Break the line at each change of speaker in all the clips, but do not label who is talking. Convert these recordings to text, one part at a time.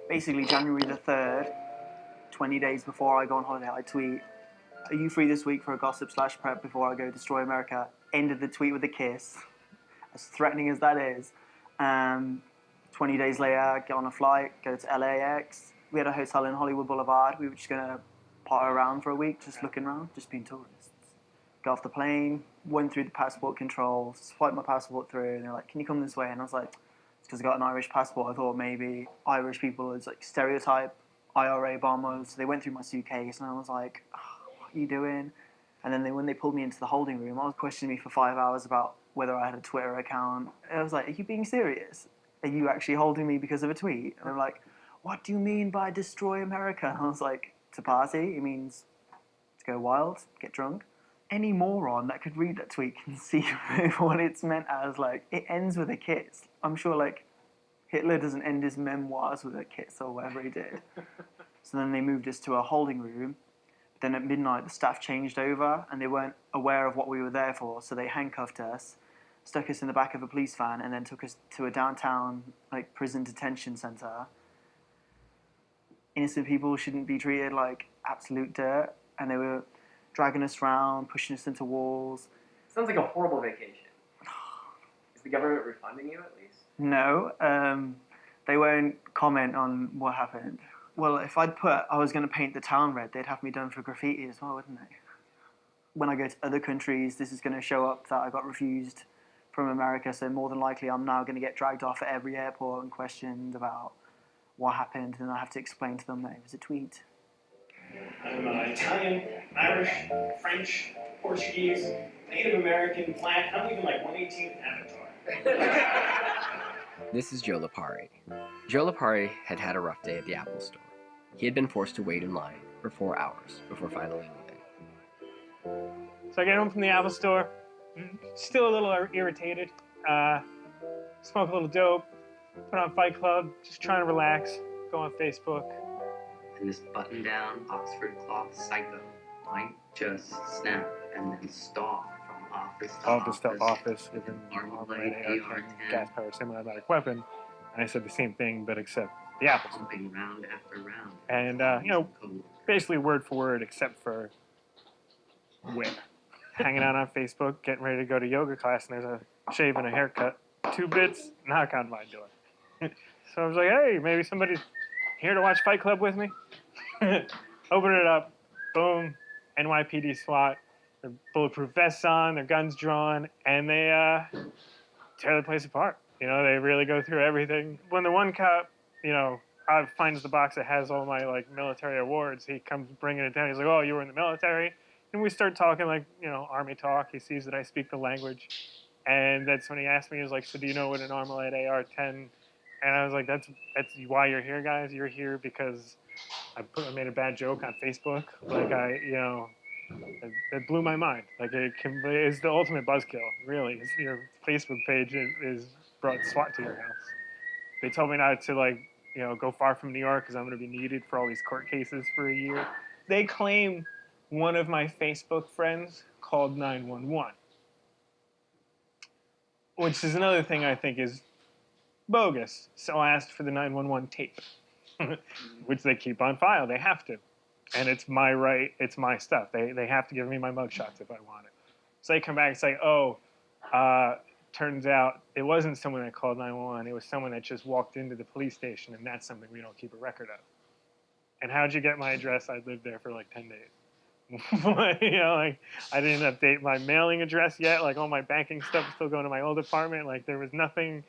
Basically, January the 3rd, 20 days before I go on holiday, I tweet, "Are you free this week for a gossip/prep before I go destroy America?" Ended the tweet with a kiss, as threatening as that is. 20 days later, get on a flight, go to LAX. We had a hotel in Hollywood Boulevard. We were just going to potter around for a week, just looking around, just being tourists. Got off the plane, went through the passport control, swiped my passport through, and they're like, "Can you come this way?" And I was like, it's because I got an Irish passport. I thought maybe Irish people is like stereotype IRA bombers. So they went through my suitcase, and I was like, "Oh, what are you doing?" And then when they pulled me into the holding room, I was questioning me for 5 hours about whether I had a Twitter account. And I was like, "Are you being serious? Are you actually holding me because of a tweet?" And they're like, "What do you mean by destroy America?" And I was like, "To party, it means to go wild, get drunk." Any moron that could read that tweet can see what it's meant as. Like, it ends with a kiss. I'm sure, like, Hitler doesn't end his memoirs with a kiss or whatever he did. So then they moved us to a holding room. But then at midnight, the staff changed over, and they weren't aware of what we were there for. So they handcuffed us, stuck us in the back of a police van, and then took us to a downtown, like, prison detention center. Innocent people shouldn't be treated like absolute dirt, and they were dragging us around, pushing us into walls.
Sounds like a horrible vacation. Is the government refunding you at least?
No, they won't comment on what happened. Well, if I'd put I was going to paint the town red, they'd have me done for graffiti as well, wouldn't they? When I go to other countries, this is going to show up that I got refused from America, so more than likely I'm now going to get dragged off at every airport and questioned about what happened, and I have to explain to them that it was a tweet.
I'm Italian, Irish, French, Portuguese, Native American, Black, I'm even like 1/18 Avatar.
This is Joe Lipari. Joe Lipari had had a rough day at the Apple store. He had been forced to wait in line for 4 hours before finally leaving.
So I get home from the Apple store, still a little irritated, smoke a little dope, put on Fight Club, just trying to relax, go on Facebook.
And this button-down Oxford cloth psycho might just snap and then stalk from office to
office with an armored gas-powered semi-automatic weapon. And I said the same thing, but except the Apple's.
Jumping round after round.
And, basically word for word, except for where. Hanging out on Facebook, getting ready to go to yoga class, and there's a shave and a haircut. 2 bits, knock on my door. So I was like, hey, maybe somebody's here to watch Fight Club with me? Open it up, boom, NYPD SWAT, their bulletproof vests on, their guns drawn, and they tear the place apart. They really go through everything. When the one cop, finds the box that has all my, military awards, he comes bringing it down. He's like, oh, you were in the military? And we start talking Army talk. He sees that I speak the language. And that's when he asked me, he was like, so do you know what an Armalite AR-10? And I was like, that's why you're here, guys. You're here because I made a bad joke on Facebook. It blew my mind. It's the ultimate buzzkill, really. Your Facebook page is brought SWAT to your house. They told me not to, go far from New York because I'm going to be needed for all these court cases for a year. They claim one of my Facebook friends called 911, which is another thing I think is bogus. So I asked for the 911 tape, which they keep on file. They have to. And it's my right. It's my stuff. They have to give me my mugshots if I want it. So they come back and say, oh, turns out it wasn't someone that called 911. It was someone that just walked into the police station, and that's something we don't keep a record of. And how'd you get my address? I lived there for 10 days. I didn't update my mailing address yet. All my banking stuff is still going to my old apartment. There was nothing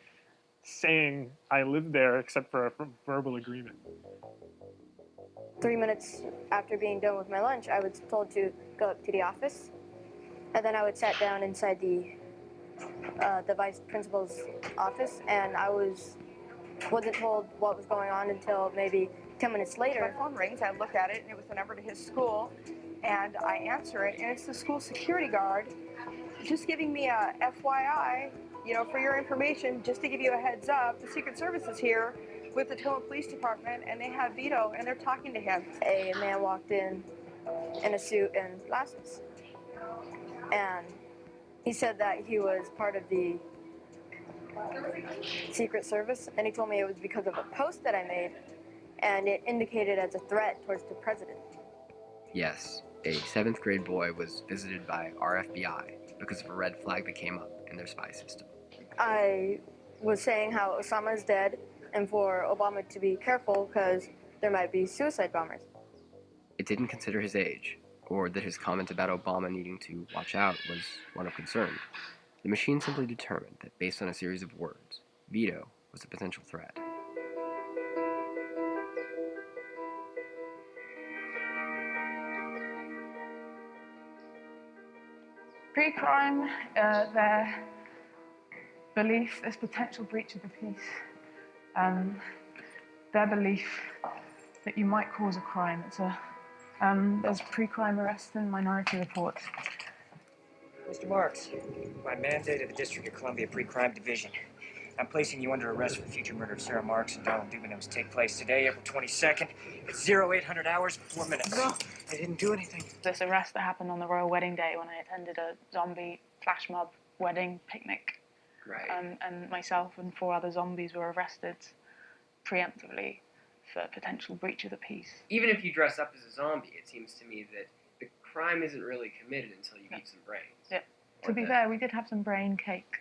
saying I lived there except for a verbal agreement.
3 minutes after being done with my lunch, I was told to go up to the office, and then I would sat down inside the vice principal's office, and I wasn't told what was going on until maybe 10 minutes later.
My phone rings, I look at it, and it was the number to his school, and I answer it, and it's the school security guard just giving me a FYI, for your information, just to give you a heads up, the Secret Service is here with the Tacoma Police Department, and they have Vito, and they're talking to him.
A man walked in a suit and glasses, and he said that he was part of the Secret Service, and he told me it was because of a post that I made, and it indicated as a threat towards the president.
Yes, a 7th grade boy was visited by our FBI because of a red flag that came up in their spy system.
I was saying how Osama is dead and for Obama to be careful because there might be suicide bombers.
It didn't consider his age, or that his comment about Obama needing to watch out was one of concern. The machine simply determined that based on a series of words, veto was a potential threat.
Pre-crime, their belief, there's potential breach of the peace. Their belief that you might cause a crime. There's pre-crime arrest and minority reports.
Mr. Marks, by mandate of the District of Columbia Pre-Crime Division, I'm placing you under arrest for the future murder of Sarah Marks and Donald Dubin. To take place today, April 22nd, at 0800 hours and 4 minutes. No, I didn't do anything.
This arrest that happened on the royal wedding day when I attended a zombie flash mob wedding picnic.
Right.
And myself and 4 other zombies were arrested preemptively for potential breach of the peace.
Even if you dress up as a zombie, it seems to me that the crime isn't really committed until you eat some brains.
Yeah. To be fair, we did have some brain cake.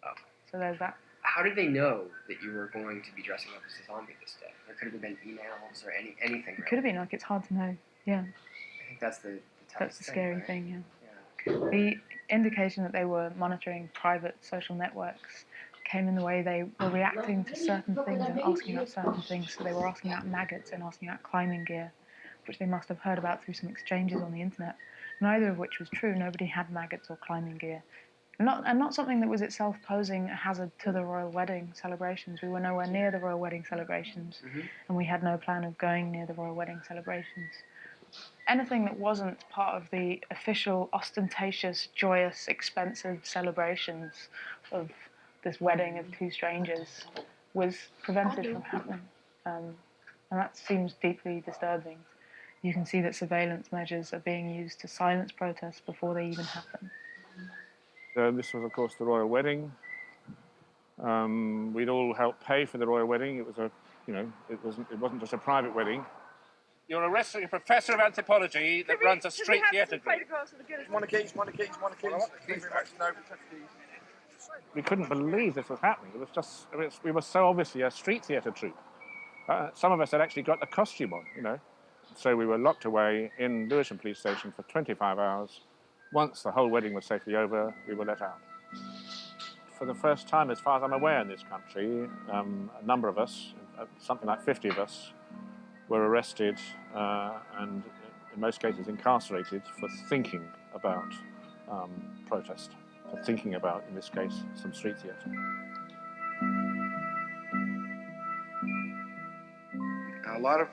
Oh.
So there's that.
How did they know that you were going to be dressing up as a zombie this day? There could have been emails or anything.
It could have been, like, it's hard to know. Yeah.
I think that's the toughest
That's the scary
right?
thing, yeah. The indication that they were monitoring private social networks came in the way they were reacting to certain things and asking about certain things. So they were asking about maggots and asking about climbing gear, which they must have heard about through some exchanges on the internet, neither of which was true. Nobody had maggots or climbing gear. Not something that was itself posing a hazard to the royal wedding celebrations. We were nowhere near the royal wedding celebrations, and we had no plan of going near the royal wedding celebrations. Anything that wasn't part of the official, ostentatious, joyous, expensive celebrations of this wedding of 2 strangers was prevented from happening. And that seems deeply disturbing. You can see that surveillance measures are being used to silence protests before they even happen.
This was, of course, the royal wedding. We'd all helped pay for the royal wedding. It was it wasn't just a private wedding. You're arresting a professor of anthropology that runs a street theatre group.
One of keys.
We couldn't believe this was happening. It was just, we were so obviously a street theatre troupe. Some of us had actually got the costume on, So we were locked away in Lewisham Police Station for 25 hours. Once the whole wedding was safely over, we were let out. For the first time, as far as I'm aware in this country, a number of us, something like 50 of us, were arrested and in most cases incarcerated for thinking about protest, for thinking about, in this case, some street theatre.
A lot of